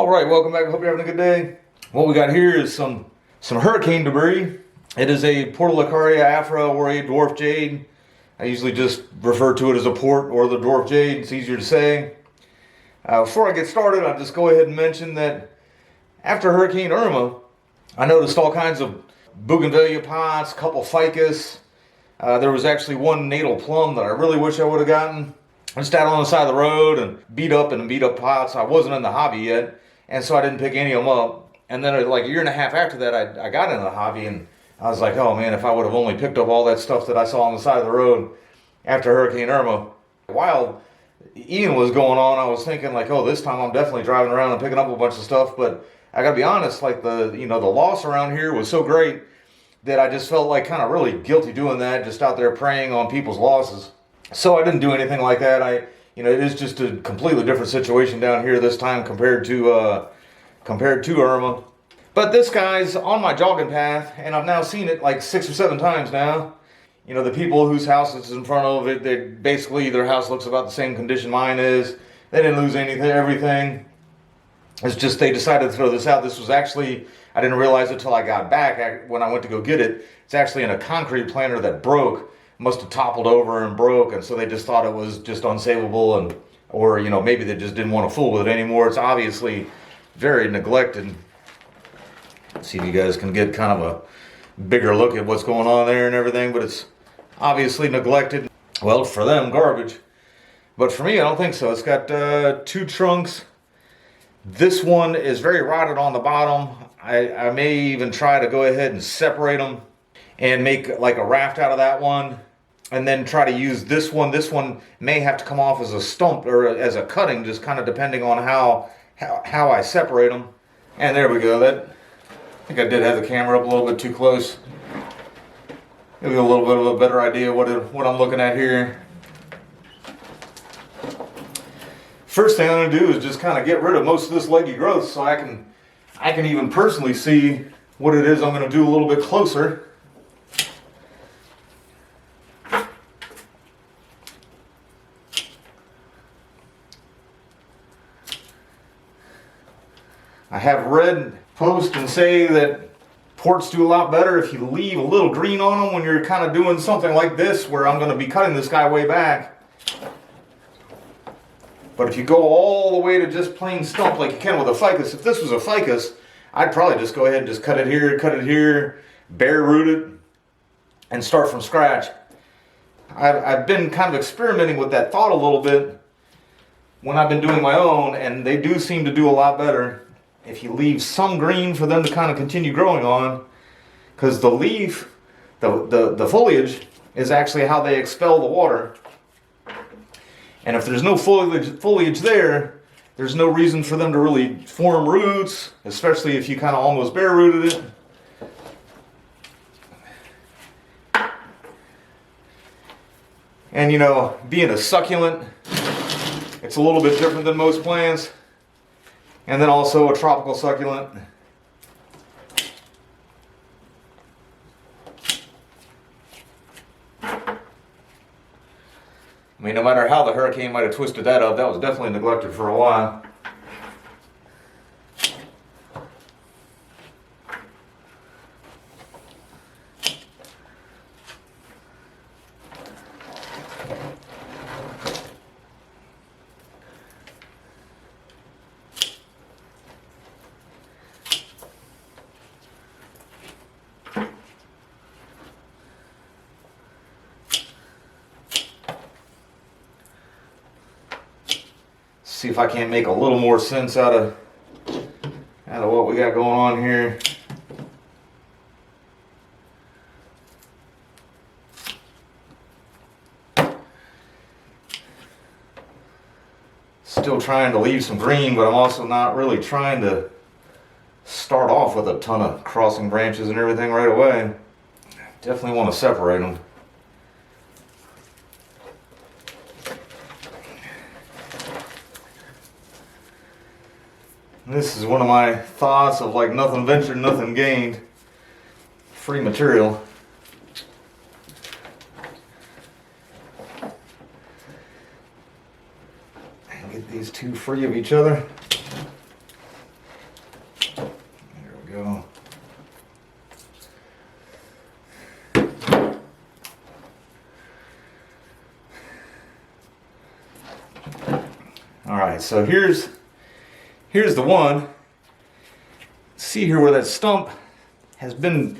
All right, welcome back. Hope you're having a good day. What we got here is some hurricane debris. It is a Portulacaria Afra or a Dwarf Jade. I usually just refer to it as a port or the Dwarf Jade. It's easier to say. Before I get started, I'll just go ahead and mention that after Hurricane Irma, I noticed all kinds of bougainvillea pots, a couple ficus. There was actually one natal plum that I really wish I would have gotten. I just out on the side of the road and beat up pots. I wasn't in the hobby yet, and so I didn't pick any of them up. And then like a year and a half after that, I got into the hobby, and I was like, oh man, if I would have only picked up all that stuff that I saw on the side of the road after Hurricane Irma. While Ian was going on, I was thinking like, oh, this time I'm definitely driving around and picking up a bunch of stuff. But I gotta be honest, like the loss around here was so great that I just felt like kind of really guilty doing that, just out there preying on people's losses. So I didn't do anything like that. It is just a completely different situation down here this time compared to Irma. But this guy's on my jogging path, and I've now seen it like 6 or 7 times now. You know, the people whose house it's in front of it, they basically, their house looks about the same condition mine is. They didn't lose everything. It's just they decided to throw this out. This was actually, I didn't realize it until I got back when I went to go get it. It's actually in a concrete planter that broke. Must have toppled over and broke, and so they just thought it was just unsavable, or maybe they just didn't want to fool with it anymore. It's obviously very neglected. Let's see if you guys can get kind of a bigger look at what's going on there and everything, but it's obviously neglected. Well, for them, garbage. But for me, I don't think so. It's got 2 trunks. This one is very rotted on the bottom. I may even try to go ahead and separate them and make like a raft out of that one, and then try to use this one. This one may have to come off as a stump or as a cutting, just kind of depending on how I separate them. And there we go. I think I did have the camera up a little bit too close. Give you a little bit of a better idea what I'm looking at here. First thing I'm going to do is just kind of get rid of most of this leggy growth so I can even personally see what it is I'm going to do a little bit closer. I have read posts and say that ports do a lot better if you leave a little green on them when you're kind of doing something like this, where I'm going to be cutting this guy way back. But if you go all the way to just plain stump like you can with a ficus, if this was a ficus, I'd probably just go ahead and just cut it here, bare root it, and start from scratch. I've been kind of experimenting with that thought a little bit when I've been doing my own, and they do seem to do a lot better if you leave some green for them to kind of continue growing on, because the leaf, the foliage is actually how they expel the water. And if there's no foliage there, there's no reason for them to really form roots, especially if you kind of almost bare rooted it. And being a succulent, it's a little bit different than most plants. And then also a tropical succulent. I mean, no matter how the hurricane might have twisted that up, that was definitely neglected for a while. See if I can't make a little more sense out of what we got going on here. Still trying to leave some green, but I'm also not really trying to start off with a ton of crossing branches and everything right away. Definitely want to separate them. This is one of my thoughts of like nothing ventured, nothing gained. Free material. And get these two free of each other. right, so here's the one. See here where that stump has been,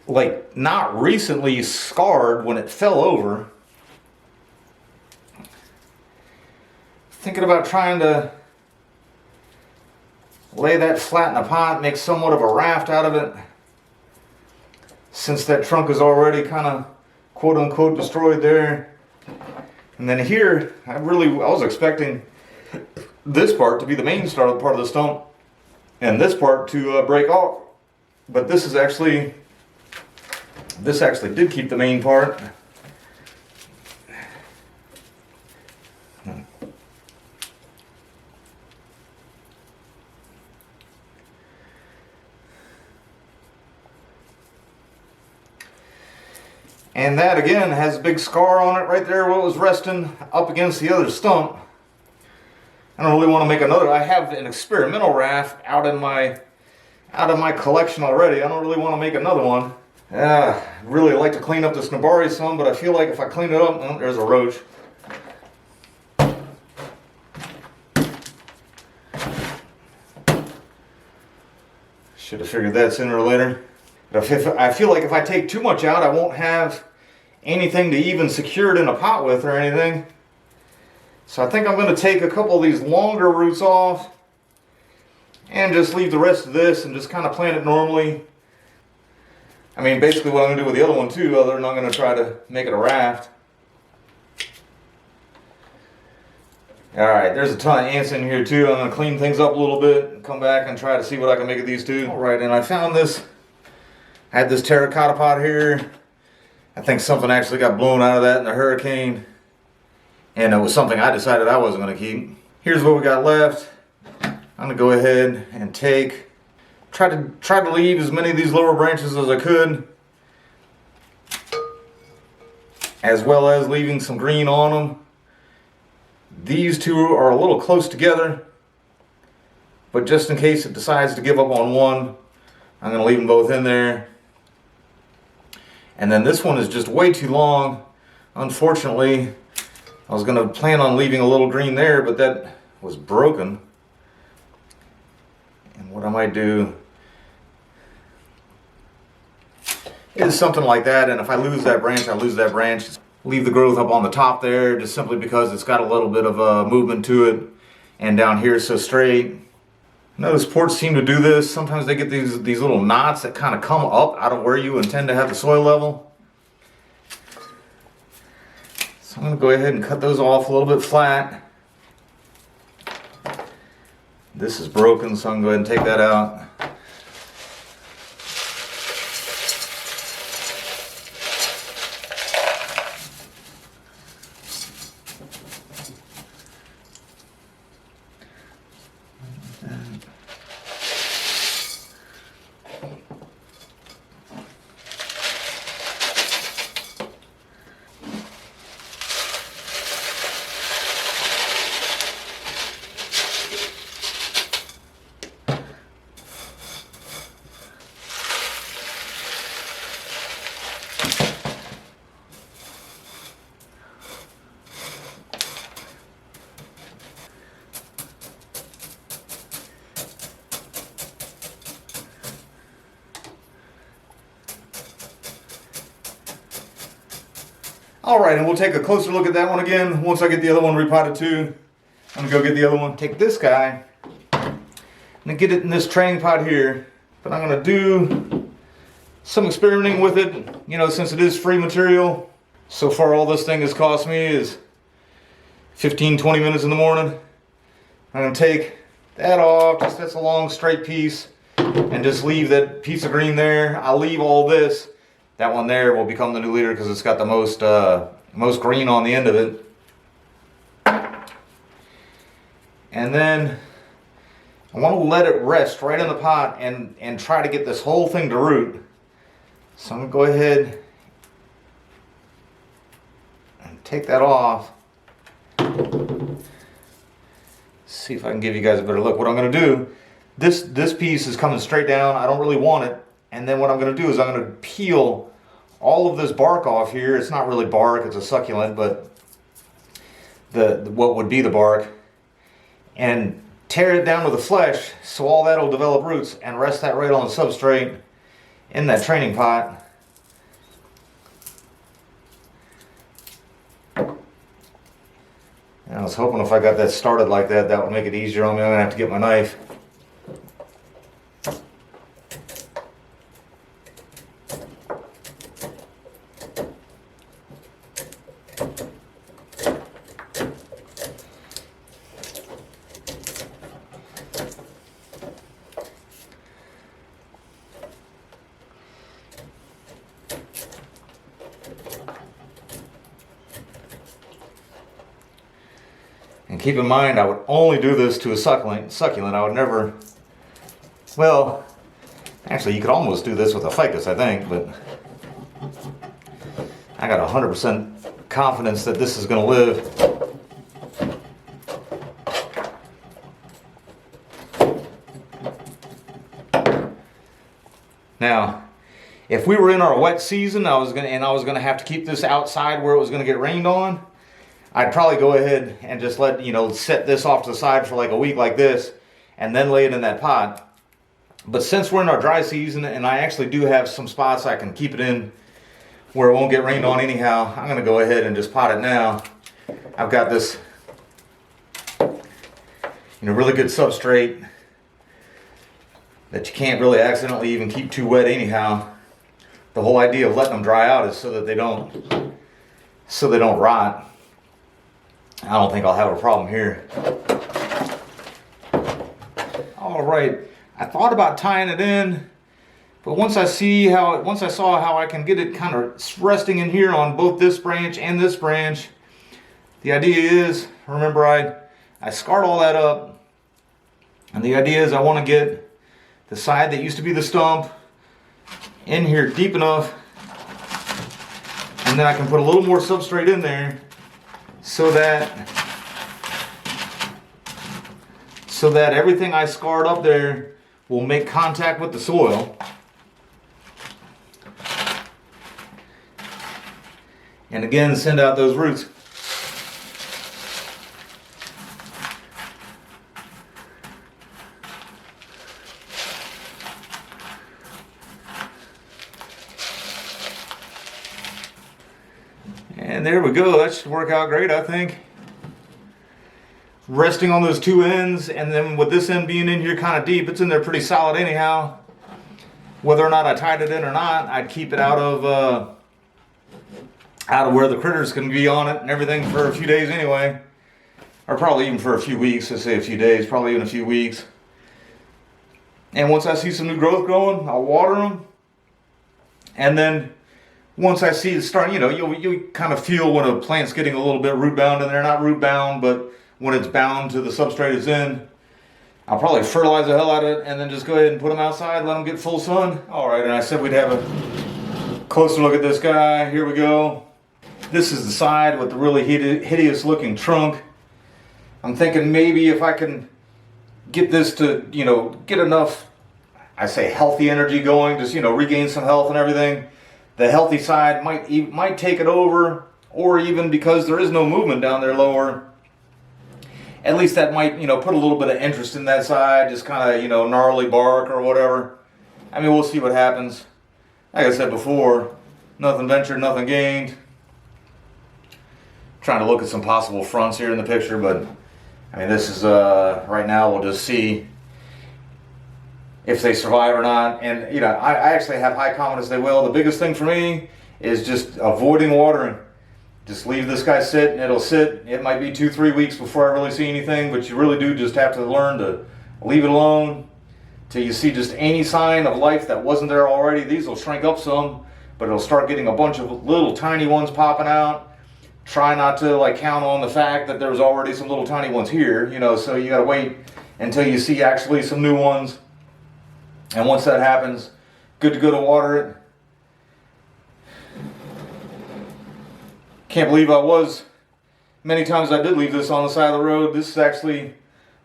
like, not recently scarred when it fell over. Thinking about trying to lay that flat in a pot, make somewhat of a raft out of it, since that trunk is already kind of quote unquote destroyed there. And then here, I was expecting this part to be the main part of the stump and this part to break off, but this actually did keep the main part. And that again has a big scar on it right there where it was resting up against the other stump. I don't really want to make another. I have an experimental raft out of my collection already. I don't really want to make another one. I'd really like to clean up this Nabari some, but I feel like if I clean it up, oh, there's a roach. Should have figured that sooner or later. But I feel like if I take too much out, I won't have anything to even secure it in a pot with or anything. So I think I'm going to take a couple of these longer roots off and just leave the rest of this and just kind of plant it normally. I mean, basically what I'm going to do with the other one too, other than I'm going to try to make it a raft. Alright, there's a ton of ants in here too. I'm going to clean things up a little bit and come back and try to see what I can make of these two. Alright, and I found this. I had this terracotta pot here. I think something actually got blown out of that in the hurricane. And it was something I decided I wasn't going to keep. Here's what we got left. I'm going to go ahead and try to leave as many of these lower branches as I could, as well as leaving some green on them. These two are a little close together, but just in case it decides to give up on one, I'm going to leave them both in there. And then this one is just way too long. Unfortunately, I was going to plan on leaving a little green there, but that was broken. And what I might do is something like that. And if I lose that branch, I lose that branch. Leave the growth up on the top there, just simply because it's got a little bit of movement to it. And down here it's so straight. Notice ports seem to do this. Sometimes they get these little knots that kind of come up out of where you intend to have the soil level. So I'm going to go ahead and cut those off a little bit flat. This is broken, so I'm going to go ahead and take that out. Alright, and we'll take a closer look at that one again once I get the other one repotted too. I'm going to go get the other one. Take this guy and get it in this training pot here. But I'm going to do some experimenting with it, you know, since it is free material. So far all this thing has cost me is 15-20 minutes in the morning. I'm going to take that off, just that's a long straight piece, and just leave that piece of green there. I'll leave all this. That one there will become the new leader because it's got the most green on the end of it. And then I want to let it rest right in the pot and try to get this whole thing to root. So I'm going to go ahead and take that off. See if I can give you guys a better look. What I'm going to do, this piece is coming straight down. I don't really want it. And then what I'm going to do is I'm going to peel all of this bark off here. It's not really bark, it's a succulent, but what would be the bark. and tear it down to the flesh, so all that will develop roots, and rest that right on the substrate in that training pot. And I was hoping if I got that started like that, that would make it easier on me. I'm gonna have to get my knife. And keep in mind, I would only do this to a succulent. I would never, well, actually you could almost do this with a ficus, I think, but I got 100% confidence that this is going to live. Now, if we were in our wet season, I was gonna have to keep this outside where it was gonna get rained on, I'd probably go ahead and just let, set this off to the side for like a week like this, and then lay it in that pot. But since we're in our dry season, and I actually do have some spots I can keep it in where it won't get rained on anyhow, I'm gonna go ahead and just pot it now. I've got this, really good substrate that you can't really accidentally even keep too wet anyhow. The whole idea of letting them dry out is so that they don't rot. I don't think I'll have a problem here. All right, I thought about tying it in, but once I saw how I can get it kind of resting in here on both this branch and this branch, the idea is, remember I scarred all that up, and the idea is I want to get the side that used to be the stump in here deep enough, and then I can put a little more substrate in there so that everything I scarred up there will make contact with the soil. And again, send out those roots. And there we go. That should work out great, I think. Resting on those two ends, and then with this end being in here kind of deep, it's in there pretty solid anyhow. Whether or not I tied it in or not, I'd keep it out of where the critters can be on it and everything for a few days anyway. Or probably even for a few weeks. Let's say a few days, probably even a few weeks. And once I see some new growth growing, I'll water them. And then once I see it starting, you kind of feel when a plant's getting a little bit root bound, and they're not root bound, but when it's bound to the substrate it's in, I'll probably fertilize the hell out of it and then just go ahead and put them outside, let them get full sun. All right, and I said we'd have a closer look at this guy. Here we go. This is the side with the really hideous looking trunk. I'm thinking maybe if I can get this to, get enough, I say healthy energy going, just, regain some health and everything. The healthy side might take it over, or even because there is no movement down there lower, at least that might, put a little bit of interest in that side, just kind of, gnarly bark or whatever. I mean, we'll see what happens. Like I said before, nothing ventured, nothing gained. Trying to look at some possible fronts here in the picture, but I mean, this is, right now we'll just see if they survive or not. And, I actually have high confidence they will. The biggest thing for me is just avoiding watering. Just leave this guy sit, and it'll sit. It might be 2-3 weeks before I really see anything, but you really do just have to learn to leave it alone till you see just any sign of life that wasn't there already. These will shrink up some, but it'll start getting a bunch of little tiny ones popping out. Try not to count on the fact that there's already some little tiny ones here, so you gotta wait until you see actually some new ones. And once that happens, good to go to water it. Can't believe many times I did leave this on the side of the road. This is actually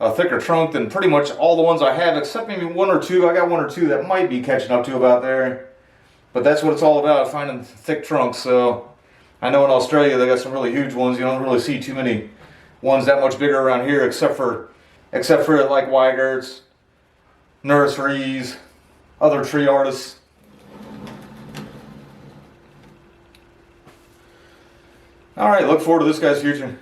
a thicker trunk than pretty much all the ones I have, except maybe one or two. I got one or two that might be catching up to about there. But that's what it's all about, finding thick trunks. So I know in Australia they got some really huge ones. You don't really see too many ones that much bigger around here, except for except for like Weigerts, nurseries, other tree artists. All right, look forward to this guy's future.